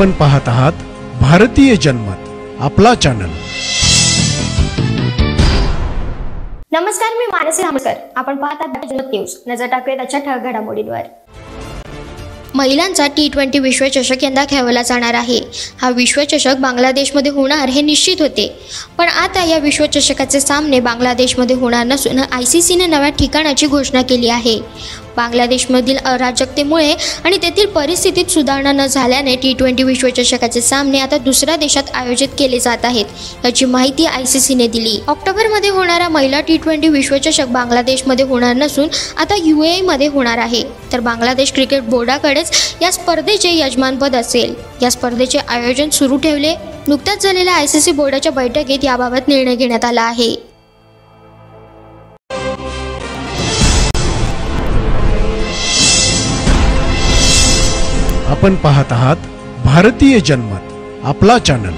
आपण पाहत आहात भारतीय जनमत, आपला चॅनल। नमस्कार, मी मानसी रामकर। आपण पाहत आहात जनमत न्यूज। नजर टाकूया त्याच्या ठळक घडामोडींवर। महिलांचा T20 विश्वचषक यंदा खेळवला जाणार आहे। हा विश्वचषक बांगलादेशमध्ये होणार हे निश्चित होते, पण आता या विश्वचषकाचे सामने बांगलादेशमध्ये होणार नसून ICCने नव्या ठिकाणाची घोषणा केली आहे। बांगलादेशमधील अराजकतेमुळे आणि तेथील परिस्थितीत सुधारणा न झाल्याने T20 विश्वचषकाचे सामने आता दुसऱ्या देशात आयोजित केले जात आहेत, याची माहिती ICCने दिली। ऑक्टोबरमध्ये होणारा महिला T20 विश्वचषक बांगलादेशमध्ये होणार नसून आता UAE मध्ये होणार आहे, तर बांगलादेश क्रिकेट बोर्डाकडेच या स्पर्धेचे यजमानपद असेल। या स्पर्धेचे आयोजन सुरू ठेवले। नुकत्याच झालेल्या ICC बोर्डाच्या बैठकीत याबाबत निर्णय घेण्यात आला आहे। आपण पाहत आहात भारतीय जनमत, आपला चॅनल।